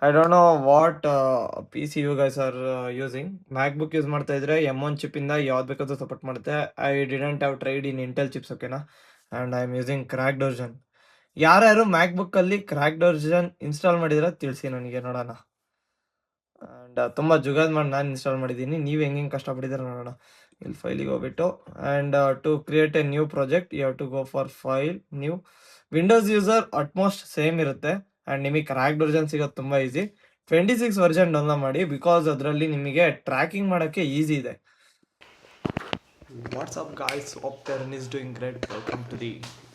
I don't know what PC you guys are using. MacBook use ಮಾಡ್ತಾ ಇದ್ರೆ M1 chip ಇಂದ ಯಾವ್ದು ಬೇಕಾದ್ರೂ ಸಪೋರ್ಟ್ ಮಾಡುತ್ತೆ. I didn't have tried in Intel chips, ಓಕೆನಾ, and I am using cracked version. ಯಾರ್ಯಾರು MacBook ಅಲ್ಲಿ cracked version install ಮಾಡಿದ್ರೆ ತಿಳಿಸಿ ನನಗೆ ನೋಡೋಣ. ಅಂಡ್ ತುಂಬ ಜುಗಾದ್ ಮಾಡಿ ನಾನು ಇನ್ಸ್ಟಾಲ್ ಮಾಡಿದ್ದೀನಿ, ನೀವು ಹೆಂಗೆ ಕಷ್ಟಪಟ್ಟಿದ್ರೆ ನೋಡೋಣ. ಇಲ್ಲಿ ಫೈಲಿಗೆ ಹೋಗ್ಬಿಟ್ಟು and to create a new project you have to go for file new. Windows user almost same ಇರುತ್ತೆ ಆ್ಯಂಡ್ ನಿಮಗೆ ಕ್ರ್ಯಾಕ್ಡ್ ವರ್ಜನ್ ಸಿಗೋದು ತುಂಬ ಈಸಿ. 26 ವರ್ಷನ್ ಡೌನ್ಲೋಡ್ ಮಾಡಿ, ಬಿಕಾಸ್ ಅದರಲ್ಲಿ ನಿಮಗೆ ಟ್ರ್ಯಾಕಿಂಗ್ ಮಾಡೋಕ್ಕೆ ಈಸಿ ಇದೆ. What's up guys, hope everything is doing great. Welcome to the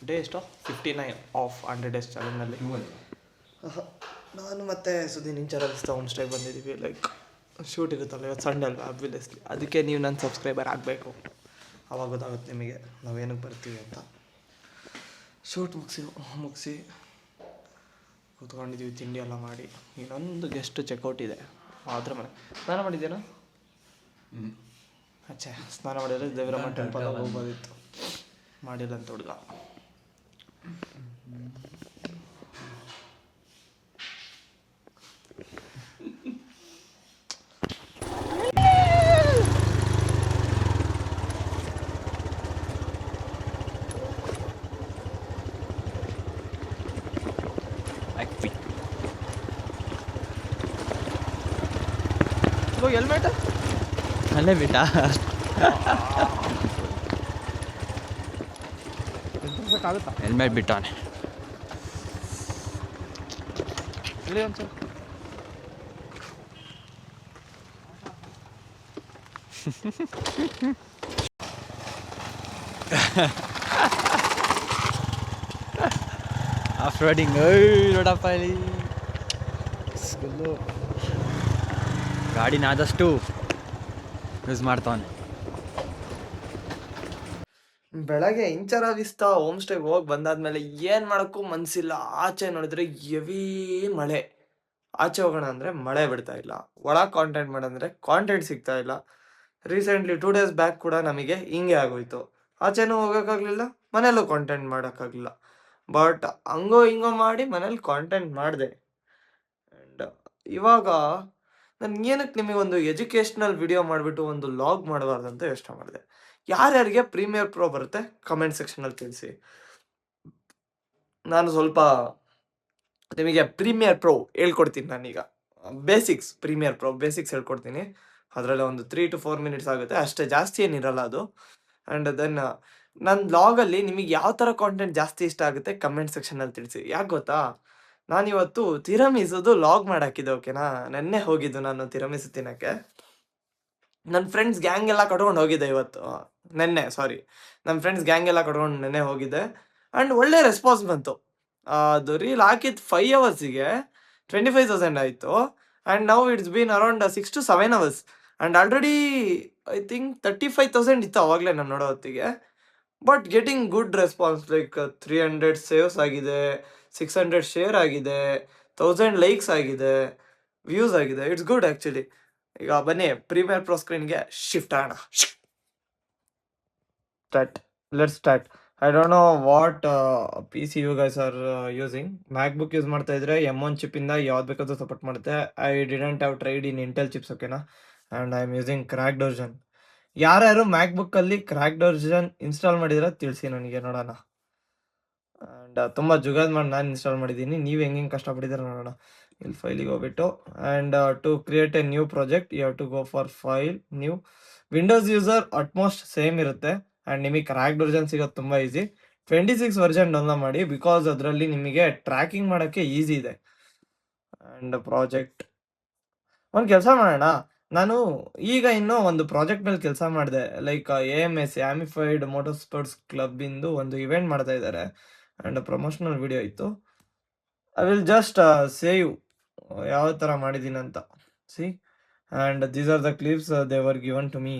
day ಎಷ್ಟು 59 ಆಫ್ 100 ಡೇಸ್ ಚಾಲೆಂಜ್ನಲ್ಲಿ ನಾನು ಮತ್ತೆ ಸುದೀನ್ ಇಂಚರಲ್ಲಿಸ್ತಾ ಹೋಮ್ ಸ್ಟೇಗೆ ಬಂದಿದ್ದೀವಿ. ಲೈಕ್ ಶೂಟ್ ಇರುತ್ತಲ್ಲ, ಇವತ್ತು ಸಂಡೇ ಅಲ್ವಾ, ಅಬ್ವಿಯಸ್ಲಿ ಅದಕ್ಕೆ ನೀವು ನನ್ನ ಸಬ್ಸ್ಕ್ರೈಬರ್ ಆಗಬೇಕು. ಆವಾಗ ಗೊತ್ತಾಗುತ್ತೆ ನಿಮಗೆ ನಾವೇನಕ್ಕೆ ಬರ್ತೀವಿ ಅಂತ. ಶೂಟ್ ಮುಗಿಸಿ ಕೂತ್ಕೊಂಡಿದ್ದೀವಿ, ತಿಂಡಿ ಎಲ್ಲ ಮಾಡಿ. ಇನ್ನೊಂದು ಗೆಸ್ಟ್ ಚೆಕ್ಔಟ್ ಇದೆ, ಅದ್ರ ಮನೆ. ಸ್ನಾನ ಮಾಡಿದ್ದೇನಾ? ಅಚ್ಚೆ, ಸ್ನಾನ ಮಾಡಿದರೆ ದೇವರಮ್ಮ ಟೆಂಪಲ್ ಹೋಗ್ಬೋದಿತ್ತು, ಮಾಡಿಲ್ಲ ಅಂತ ಹುಡುಗ. ಹೆಲ್ಮೆಟ್ ಅಲ್ಲೇ ಬಿಟ್ಟ, ಹೆಲ್ಮೆಟ್ ಬಿಟ್ಟವನೆ. ಇಲ್ಲಿ ಒಂದು ಆಫ್ ರೋಡಿಂಗ್ ನೋಡಪ್ಪ ಇಲ್ಲಿ. ಗಾಡಿನ ಆದಷ್ಟು ಯೂಸ್ ಮಾಡ್ತಾನೆ. ಬೆಳಗ್ಗೆ ಇಂಚರ ವಿಸ್ತಾ ಹೋಮ್ ಸ್ಟೇಗೆ ಹೋಗಿ ಬಂದಾದ್ಮೇಲೆ ಏನು ಮಾಡೋಕ್ಕೂ ಮನಸ್ಸಿಲ್ಲ. ಆಚೆ ನೋಡಿದ್ರೆ ಹೆವಿ ಮಳೆ. ಆಚೆ ಹೋಗೋಣ ಅಂದರೆ ಮಳೆ ಬಿಡ್ತಾ ಇಲ್ಲ, ಒಳಗೆ ಕಾಂಟೆಂಟ್ ಮಾಡಂದರೆ ಕಾಂಟೆಂಟ್ ಸಿಗ್ತಾ ಇಲ್ಲ. ರೀಸೆಂಟ್ಲಿ 2 ಡೇಸ್ ಬ್ಯಾಕ್ ಕೂಡ ನಮಗೆ ಹಿಂಗೆ ಆಗೋಯ್ತು. ಆಚೆನೂ ಹೋಗೋಕ್ಕಾಗಲಿಲ್ಲ, ಮನೇಲೂ ಕಾಂಟೆಂಟ್ ಮಾಡೋಕ್ಕಾಗಲಿಲ್ಲ. ಬಟ್ ಹಂಗೋ ಹಿಂಗೋ ಮಾಡಿ ಮನೇಲಿ ಕಾಂಟೆಂಟ್ ಮಾಡಿದೆ. ಆ್ಯಂಡ್ ಇವಾಗ ನಾನು ಏನಕ್ಕೆ ನಿಮಗೊಂದು ಎಜುಕೇಷ್ನಲ್ ವಿಡಿಯೋ ಮಾಡಿಬಿಟ್ಟು ಒಂದು ಲಾಗ್ ಮಾಡಬಾರ್ದಂತ ಯೋಚನೆ ಮಾಡಿದೆ. ಯಾರ್ಯಾರಿಗೆ ಪ್ರೀಮಿಯರ್ ಪ್ರೋ ಬರುತ್ತೆ ಕಮೆಂಟ್ ಸೆಕ್ಷನಲ್ಲಿ ತಿಳಿಸಿ. ನಾನು ಸ್ವಲ್ಪ ನಿಮಗೆ ಪ್ರೀಮಿಯರ್ ಪ್ರೋ ಹೇಳ್ಕೊಡ್ತೀನಿ. ನಾನೀಗ ಪ್ರೀಮಿಯರ್ ಪ್ರೋ ಬೇಸಿಕ್ಸ್ ಹೇಳ್ಕೊಡ್ತೀನಿ. ಅದರಲ್ಲಿ ಒಂದು 3 to 4 ಮಿನಿಟ್ಸ್ ಆಗುತ್ತೆ ಅಷ್ಟೇ, ಜಾಸ್ತಿ ಏನಿರಲ್ಲ ಅದು. ಆ್ಯಂಡ್ ದೆನ್ ನನ್ನ ಲಾಗಲ್ಲಿ ನಿಮಗೆ ಯಾವ ಥರ ಕಾಂಟೆಂಟ್ ಜಾಸ್ತಿ ಇಷ್ಟ ಆಗುತ್ತೆ ಕಮೆಂಟ್ ಸೆಕ್ಷನಲ್ಲಿ ತಿಳಿಸಿ. ಯಾಕೆ ಗೊತ್ತಾ, ನಾನಿವತ್ತು ತಿರಮಿಸೋದು ಲಾಗ್ ಮಾಡಾಕಿದ್ದೆ, ಓಕೆನಾ. ನೆನ್ನೆ ಹೋಗಿದ್ದು ನಾನು ತಿರಮಿಸು ತಿನ್ನೋಕ್ಕೆ. ನನ್ನ ಫ್ರೆಂಡ್ಸ್ ಗ್ಯಾಂಗ್ ಎಲ್ಲ ಕಟ್ಕೊಂಡು ಹೋಗಿದ್ದೆ ನನ್ನ ಫ್ರೆಂಡ್ಸ್ ಗ್ಯಾಂಗ್ ಎಲ್ಲ ಕಟ್ಕೊಂಡು ನೆನ್ನೆ ಹೋಗಿದ್ದೆ. ಆ್ಯಂಡ್ ಒಳ್ಳೆ ರೆಸ್ಪಾನ್ಸ್ ಬಂತು. ಅದು ರೀಲ್ ಹಾಕಿದ್ದು 5 ಅವರ್ಸಿಗೆ 25,000 ಆಯಿತು. And now it's been around 6 to 7 hours. And already I think 35,000 ಇತ್ತು ಅವಾಗಲೇ ನಾನು ನೋಡೋ ಹೊತ್ತಿಗೆ. But getting good response, like 300 saves ಆಗಿದೆ, 600 ಶೇರ್ ಆಗಿದೆ, 1000 ಲೈಕ್ಸ್ ಆಗಿದೆ, ವ್ಯೂಸ್ ಆಗಿದೆ. It's good actually. ಈಗ ಬನ್ನಿ ಪ್ರೀಮಿಯರ್ ಪ್ರೋ ಸ್ಕ್ರೀನ್ಗೆ ಶಿಫ್ಟ್ ಆಗೋಣ. Let's start. I don't know what PC you guys are using. MacBook use ಮಾಡ್ತಾ ಇದ್ರೆ M1 ಚಿಪ್ ಇಂದ ಯಾವ್ದು ಬೇಕಾದ್ರೂ ಸಪೋರ್ಟ್ ಮಾಡುತ್ತೆ. I didn't have tried in Intel chips, ಓಕೆನಾ, and I am using cracked version. ಯಾರ್ಯಾರು MacBook ಅಲ್ಲಿ ಕ್ರ್ಯಾಕ್ಡ್ ವರ್ಜನ್ ಇನ್ಸ್ಟಾಲ್ ಮಾಡಿದ್ರೆ ತಿಳಿಸಿ ನನಗೆ ನೋಡೋಣ. ಆ್ಯಂಡ್ ತುಂಬ ಜುಗಾದ್ ಮಾಡಿ ನಾನು ಇನ್ಸ್ಟಾಲ್ ಮಾಡಿದ್ದೀನಿ, ನೀವು ಹೆಂಗೆ ಕಷ್ಟಪಟ್ಟಿದ್ರೆ ನೋಡೋಣ. ಇಲ್ಲಿ ಫೈಲಿಗೆ ಹೋಗ್ಬಿಟ್ಟು and to create a new project you have to go for file new. Windows user almost same ಇರುತ್ತೆ ಆ್ಯಂಡ್ ನಿಮಗೆ ಕ್ರ್ಯಾಕ್ಡ್ ವರ್ಜನ್ ಸಿಗೋದು ತುಂಬ ಈಸಿ. 26 ವರ್ಷನ್ ಡೌನ್ಲೋಡ್ ಮಾಡಿ, ಬಿಕಾಸ್ ಅದರಲ್ಲಿ ನಿಮಗೆ ಟ್ರ್ಯಾಕಿಂಗ್ ಮಾಡೋಕ್ಕೆ ಈಸಿ ಇದೆ. ಆ್ಯಂಡ್ ಪ್ರಾಜೆಕ್ಟ್ ಒಂದು ಕೆಲಸ ಮಾಡೋಣ. ನಾನು ಈಗ ಇನ್ನೂ ಒಂದು ಪ್ರಾಜೆಕ್ಟ್ ಮೇಲೆ ಕೆಲಸ ಮಾಡಿದೆ. ಲೈಕ್ AMS ಆ್ಯಮಿಫೈಡ್ ಮೋಟರ್ ಸ್ಪೋರ್ಟ್ಸ್ ಕ್ಲಬ್ಬಿಂದು ಒಂದು ಇವೆಂಟ್ ಮಾಡ್ತಾ ಇದ್ದಾರೆ ಆ್ಯಂಡ್ ಪ್ರಮೋಷನಲ್ ವಿಡಿಯೋ ಇತ್ತು. ಐ ವಿಲ್ ಜಸ್ಟ್ ಸೇವ್ ಯಾವ ಥರ ಮಾಡಿದ್ದೀನಿ ಅಂತ. See, and these are the clips they were given to me.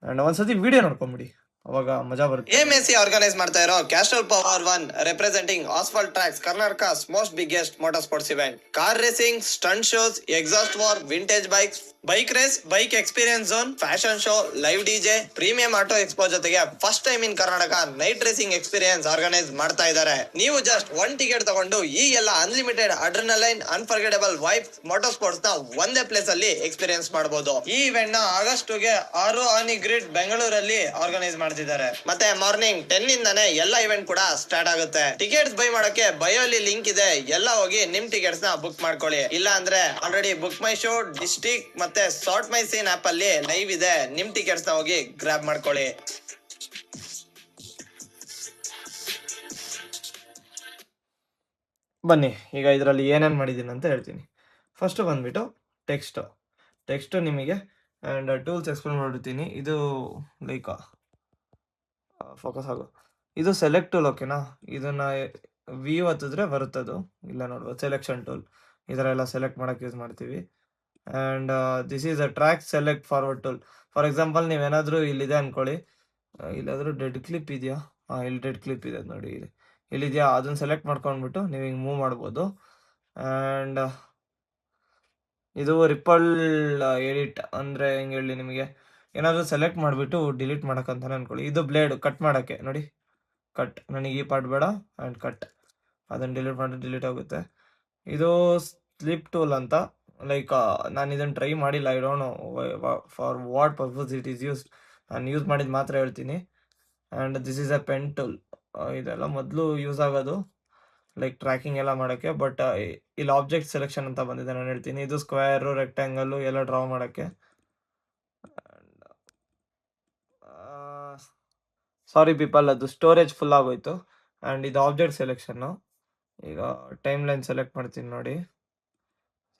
And ಒಂದ್ಸತಿ ವಿಡಿಯೋ ನೋಡ್ಕೊಂಬಿಡಿ, ಅವಾಗ ಮಜಾ ಬರುತ್ತೆ. AMC ಆರ್ಗನೈಸ್ ಮಾಡ್ತಾ ಇರೋ Castrol power 1 representing asphalt tracks Karnataka's most biggest motor sports event. Car racing, stunt shows, exhaust war, vintage bikes, bike race, bike experience zone, fashion show, live DJ, premium auto expo ಜೊತೆಗೆ first time in Karnataka night racing experience organise ಮಾಡ್ತಾ ಇದ್ದಾರೆ. ನೀವು just 1 ticket ತಗೊಂಡು ಈ ಎಲ್ಲ unlimited adrenaline unforgettable vibes moto sports ನ ಒಂದೇ place ಅಲ್ಲಿ ಎಕ್ಸ್ಪೀರಿಯನ್ಸ್ ಮಾಡಬಹುದು. ಈ ಇವೆಂಟ್ ನ ಆಗಸ್ಟ್ ಗೆ 6 ಆನಿ ಗ್ರಿಡ್ ಬೆಂಗಳೂರಲ್ಲಿ ಆರ್ಗನೈಸ್ ಮಾಡ್ತಿದ್ದಾರೆ. ಮತ್ತೆ ಮಾರ್ನಿಂಗ್ 10 ಇಂದಾನೆ ಎಲ್ಲ ಇವೆಂಟ್ ಕೂಡ ಸ್ಟಾರ್ಟ್ ಆಗುತ್ತೆ. ಟಿಕೆಟ್ಸ್ ಬೈ ಮಾಡಕ್ಕೆ ಬಯೋ ಅಲ್ಲಿ ಲಿಂಕ್ ಇದೆ, ಎಲ್ಲ ಹೋಗಿ ನಿಮ್ ಟಿಕೆಟ್ಸ್ ನ ಬುಕ್ ಮಾಡ್ಕೊಳ್ಳಿ. ಇಲ್ಲ ಅಂದ್ರೆ ಆಲ್ರೆಡಿ ಬುಕ್ ಮೈ ಶೋ, ಡಿಸ್ಟಿಕ್ ಮತ್ತೆ ಸಾರ್ಟ್ ಮೈ ಸೀನ್ ಆಪ್ ಅಲ್ಲಿ ಲೈವ್ ಇದೆ, ನಿಮ್ ಟಿಕೆಟ್ಸ್ ನ ಹೋಗಿ ಗ್ರಾಬ್ ಮಾಡ್ಕೊಳ್ಳಿ. ಬನ್ನಿ ಈಗ ಇದರಲ್ಲಿ ಏನೇನು ಮಾಡಿದ್ದೀನಿ ಅಂತ ಹೇಳ್ತೀನಿ. ಫಸ್ಟ್ ಬಂದ್ಬಿಟ್ಟು ಟೆಕ್ಸ್ಟ್ ನಿಮಗೆ ಆ್ಯಂಡ್ ಟೂಲ್ಸ್ ಎಕ್ಸ್ಪ್ಲೇನ್ ಮಾಡಿರ್ತೀನಿ. ಇದು ಲೈಕ್ ಫೋಕಸ್ ಆಗೋ, ಇದು ಸೆಲೆಕ್ಟ್ ಟೂಲ್, ಓಕೆನಾ? ಇದನ್ನ ವ್ಯೂ ಹತ್ತಿದ್ರೆ ಬರುತ್ತದು, ಇಲ್ಲ ನೋಡ್ಬೋದು ಸೆಲೆಕ್ಷನ್ ಟೂಲ್, ಈ ಥರ ಎಲ್ಲ ಸೆಲೆಕ್ಟ್ ಮಾಡೋಕ್ಕೆ ಯೂಸ್ ಮಾಡ್ತೀವಿ. And this is a track select forward tool. For example ನೀವೇನಾದರೂ ಇಲ್ಲಿದೆ ಅಂದ್ಕೊಳ್ಳಿ, ಇಲ್ಲಾದರೂ ಡೆಡ್ ಕ್ಲಿಪ್ ಇದೆಯಾ? ಇಲ್ಲಿ ಡೆಡ್ ಕ್ಲಿಪ್ ಇದೆ ನೋಡಿ, ಇಲ್ಲಿದೆಯಾ, ಅದನ್ನು ಸೆಲೆಕ್ಟ್ ಮಾಡ್ಕೊಂಡ್ಬಿಟ್ಟು ನೀವು ಹಿಂಗೆ ಮೂವ್ ಮಾಡ್ಬೋದು. ಆ್ಯಂಡ್ ಇದು ರಿಪಲ್ ಎಡಿಟ್ ಅಂದರೆ ಹೆಂಗೆ ಹೇಳಿ, ನಿಮಗೆ ಏನಾದರೂ ಸೆಲೆಕ್ಟ್ ಮಾಡಿಬಿಟ್ಟು ಡಿಲೀಟ್ ಮಾಡೋಕ್ಕಂತಾನೆ ಅಂದ್ಕೊಳ್ಳಿ. ಇದು ಬ್ಲೇಡು ಕಟ್ ಮಾಡೋಕ್ಕೆ ನೋಡಿ, ಕಟ್, ನನಗೆ ಈ ಪಾರ್ಟ್ ಬೇಡ ಆ್ಯಂಡ್ ಕಟ್, ಅದನ್ನು ಡಿಲೀಟ್ ಆಗುತ್ತೆ. ಇದು ಸ್ಲಿಪ್ ಟೂಲ್ ಅಂತ, ಲೈಕ್ ನಾನು ಇದನ್ನು ಟ್ರೈ ಮಾಡಿಲ್ಲ, I don't know for what purpose it is used, ನಾನು ಯೂಸ್ ಮಾಡಿದ್ದು ಮಾತ್ರ ಹೇಳ್ತೀನಿ. And this is a pen tool, ಇದೆಲ್ಲ ಮೊದಲು ಯೂಸ್ ಆಗೋದು ಲೈಕ್ ಟ್ರ್ಯಾಕಿಂಗ್ ಎಲ್ಲ ಮಾಡೋಕ್ಕೆ, ಬಟ್ ಇಲ್ಲಿ ಆಬ್ಜೆಕ್ಟ್ ಸೆಲೆಕ್ಷನ್ ಅಂತ ಬಂದಿದೆ, ನಾನು ಹೇಳ್ತೀನಿ. ಇದು ಸ್ಕ್ವೇರು, ರೆಕ್ಟ್ಯಾಂಗಲ್ಲು ಎಲ್ಲ ಡ್ರಾ ಮಾಡೋಕ್ಕೆ. ಸಾರಿ ಪೀಪಲ್, ಅದು ಸ್ಟೋರೇಜ್ ಫುಲ್ ಆಗೋಯ್ತು. ಆ್ಯಂಡ್ ಇದು ಆಬ್ಜೆಕ್ಟ್ ಸೆಲೆಕ್ಷನ್ನು. ಈಗ ಟೈಮ್ ಲೈನ್ ಸೆಲೆಕ್ಟ್ ಮಾಡ್ತೀನಿ ನೋಡಿ,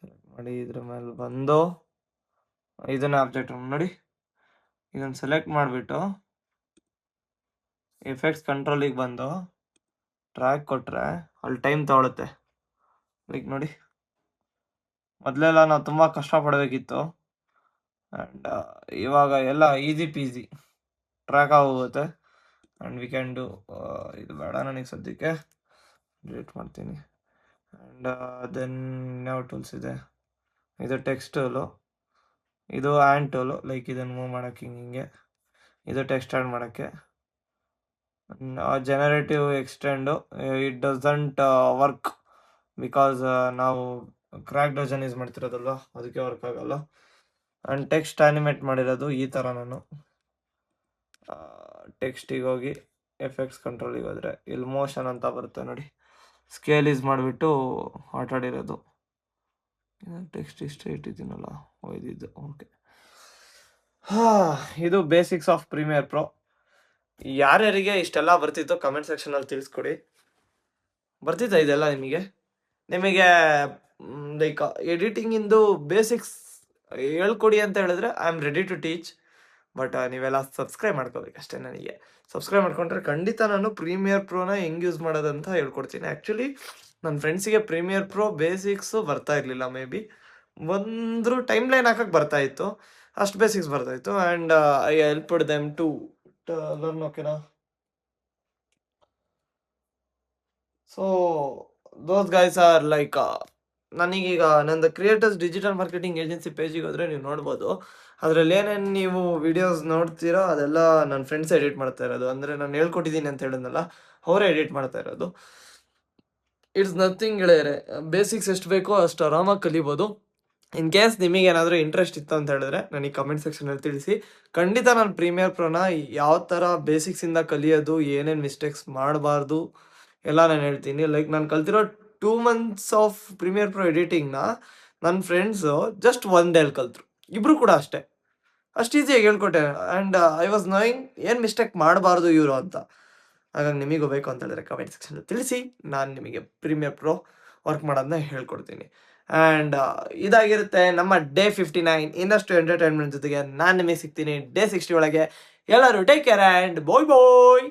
ಸೆಲೆಕ್ಟ್ ಮಾಡಿ ಇದ್ರ ಮೇಲೆ ಬಂದು ಇದನ್ನ ಆಬ್ಜೆಕ್ಟ್ ನೋಡಿ, ಇದನ್ನು ಸೆಲೆಕ್ಟ್ ಮಾಡಿಬಿಟ್ಟು ಎಫೆಕ್ಟ್ಸ್ ಕಂಟ್ರೋಲಿಗೆ ಬಂದು ಟ್ರ್ಯಾಕ್ ಕೊಟ್ಟರೆ ಅಲ್ಲಿ ಟೈಮ್ ತಗೊಳುತ್ತೆ. ಲೈಕ್ ನೋಡಿ, ಮೊದಲೆಲ್ಲ ನಾವು ತುಂಬ ಕಷ್ಟಪಡಬೇಕಿತ್ತು, ಆ್ಯಂಡ್ ಇವಾಗ ಎಲ್ಲ ಈಸಿ ಪೀಸಿ ಟ್ರ್ಯಾಕ್ ಆಗೋಗುತ್ತೆ. ಆ್ಯಂಡ್ ವಿ ಕ್ಯಾನ್ ಡೂ, ಇದು ಬೇಡ ನನಗೆ ಸದ್ಯಕ್ಕೆ, ಡಿಲೀಟ್ ಮಾಡ್ತೀನಿ. ಆ್ಯಂಡ್ ದೆನ್ ಯಾವ ಟೂಲ್ಸ್ ಇದೆ, ಇದು ಟೆಕ್ಸ್ಟ್ ಟೂಲು, ಇದು ಆ್ಯಂಡ್ ಟೂಲು, ಲೈಕ್ ಇದನ್ನು ಮೂವ್ ಮಾಡೋಕ್ಕೆ ಹಿಂಗೆ, ಇದು ಟೆಕ್ಸ್ಟ್ ಆ್ಯಡ್ ಮಾಡೋಕ್ಕೆ. Generative extent, it doesn't work because ನಾವು ಕ್ರ್ಯಾಕ್ ಡಜನ್ ಯೂಸ್ ಮಾಡ್ತಿರೋದಲ್ವ, ಅದಕ್ಕೆ ವರ್ಕ್ ಆಗೋಲ್ಲ. ಆ್ಯಂಡ್ ಟೆಕ್ಸ್ಟ್ ಆ್ಯನಿಮೇಟ್ ಮಾಡಿರೋದು ಈ ಥರ, ನಾನು ಟೆಕ್ಸ್ಟಿಗೆ ಹೋಗಿ ಎಫೆಕ್ಟ್ಸ್ ಕಂಟ್ರೋಲಿಗೆ ಹೋದರೆ ಇಲ್ಲಿ ಮೋಷನ್ ಅಂತ ಬರುತ್ತೆ ನೋಡಿ, ಸ್ಕೇಲ್ ಯೂಸ್ ಮಾಡಿಬಿಟ್ಟು ಆಟಾಡಿರೋದು. ಟೆಕ್ಸ್ಟ್ ಇಷ್ಟೇ ಇಟ್ಟಿದ್ದೀನಲ್ಲ, ಒಯ್ದಿದ್ದು, ಓಕೆ. ಇದು ಬೇಸಿಕ್ಸ್ ಆಫ್ ಪ್ರೀಮಿಯರ್ ಪ್ರೋ. ಯಾರ್ಯಾರಿಗೆ ಇಷ್ಟೆಲ್ಲ ಬರ್ತಿತ್ತು ಕಮೆಂಟ್ ಸೆಕ್ಷನಲ್ಲಿ ತಿಳಿಸ್ಕೊಡಿ. ಬರ್ತಿತ್ತ ಇದೆಲ್ಲ ನಿಮಗೆ ಲೈಕ್ ಎಡಿಟಿಂಗಿಂದು ಬೇಸಿಕ್ಸ್ ಹೇಳ್ಕೊಡಿ ಅಂತ ಹೇಳಿದ್ರೆ I am ready to teach. But ನೀವೆಲ್ಲ ಸಬ್ಸ್ಕ್ರೈಬ್ ಮಾಡ್ಕೋಬೇಕಷ್ಟೇ. ನನಗೆ ಸಬ್ಸ್ಕ್ರೈಬ್ ಮಾಡ್ಕೊಂಡ್ರೆ ಖಂಡಿತ ನಾನು ಪ್ರೀಮಿಯರ್ ಪ್ರೋನ ಹೆಂಗೆ ಯೂಸ್ ಮಾಡೋದಂತ ಹೇಳ್ಕೊಡ್ತೀನಿ. ಆ್ಯಕ್ಚುಲಿ ನನ್ನ ಫ್ರೆಂಡ್ಸಿಗೆ ಪ್ರೀಮಿಯರ್ ಪ್ರೋ ಬೇಸಿಕ್ಸು ಬರ್ತಾ ಇರಲಿಲ್ಲ, ಮೇ ಬಿ ಬಂದರೂ ಟೈಮ್ ಲೈನ್ ಹಾಕಕ್ಕೆ ಬರ್ತಾಯಿತ್ತು, ಅಷ್ಟು ಬೇಸಿಕ್ಸ್ ಬರ್ತಾಯಿತ್ತು. And I helped them to learn, ಓಕೆನಾ? So those guys are like, ನನಗೀಗ ನಂದು ಕ್ರಿಯೇಟರ್ಸ್ ಡಿಜಿಟಲ್ ಮಾರ್ಕೆಟಿಂಗ್ ಏಜೆನ್ಸಿ ಪೇಜಿಗೆ ಹೋದರೆ ನೀವು ನೋಡ್ಬೋದು, ಅದರಲ್ಲಿ ಏನೇನು ನೀವು ವಿಡಿಯೋಸ್ ನೋಡ್ತೀರೋ ಅದೆಲ್ಲ ನನ್ನ ಫ್ರೆಂಡ್ಸ್ ಎಡಿಟ್ ಮಾಡ್ತಾ ಇರೋದು. ಅಂದರೆ ನಾನು ಹೇಳ್ಕೊಟ್ಟಿದ್ದೀನಿ ಅಂತ ಹೇಳಿದ್ನಲ್ಲ, ಅವರೇ ಎಡಿಟ್ ಮಾಡ್ತಾ ಇರೋದು. ಇಟ್ಸ್ ನಥಿಂಗ್ ಗೆಳೆಯರೆ, ಬೇಸಿಕ್ಸ್ ಎಷ್ಟು ಬೇಕೋ ಅಷ್ಟು ಆರಾಮಾಗಿ ಕಲಿಬೋದು. ಇನ್ ಕೇಸ್ ನಿಮಗೇನಾದರೂ ಇಂಟ್ರೆಸ್ಟ್ ಇತ್ತು ಅಂತ ಹೇಳಿದ್ರೆ ನನಗೆ ಕಮೆಂಟ್ ಸೆಕ್ಷನಲ್ಲಿ ತಿಳಿಸಿ. ಖಂಡಿತ ನಾನು ಪ್ರೀಮಿಯರ್ ಪ್ರೋನ ಯಾವ ಥರ ಬೇಸಿಕ್ಸಿಂದ ಕಲಿಯೋದು, ಏನೇನು ಮಿಸ್ಟೇಕ್ಸ್ ಮಾಡಬಾರ್ದು ಎಲ್ಲ ನಾನು ಹೇಳ್ತೀನಿ. ಲೈಕ್ ನಾನು ಕಲ್ತಿರೋ 2 months ಆಫ್ ಪ್ರೀಮಿಯರ್ ಪ್ರೋ ಎಡಿಟಿಂಗ್ನ ನನ್ನ ಫ್ರೆಂಡ್ಸು ಜಸ್ಟ್ 1 day ಕಲ್ತರು, ಇಬ್ಬರು ಕೂಡ ಅಷ್ಟೇ, ಅಷ್ಟು ಈಸಿಯಾಗಿ ಹೇಳ್ಕೊಟ್ಟೆ. ಆ್ಯಂಡ್ ಐ ವಾಸ್ ನೋಯಿಂಗ್ ಏನು ಮಿಸ್ಟೇಕ್ ಮಾಡಬಾರ್ದು ಇವರು ಅಂತ. ಹಾಗಾಗಿ ನಿಮಗೂ ಬೇಕು ಅಂತ ಹೇಳಿದ್ರೆ ಕಮೆಂಟ್ ಸೆಕ್ಷನಲ್ಲಿ ತಿಳಿಸಿ, ನಾನು ನಿಮಗೆ ಪ್ರೀಮಿಯರ್ ಪ್ರೋ ವರ್ಕ್ ಮಾಡೋದನ್ನ ಹೇಳ್ಕೊಡ್ತೀನಿ. ಆ್ಯಂಡ್ ಇದಾಗಿರುತ್ತೆ ನಮ್ಮ ಡೇ 59. ಇನ್ನಷ್ಟು ಎಂಟರ್ಟೈನ್ಮೆಂಟ್ ಜೊತೆಗೆ ನಾನು ನಿಮಗೆ ಸಿಗ್ತೀನಿ ಡೇ 60 ಒಳಗೆ. ಎಲ್ಲರೂ take care and bye bye.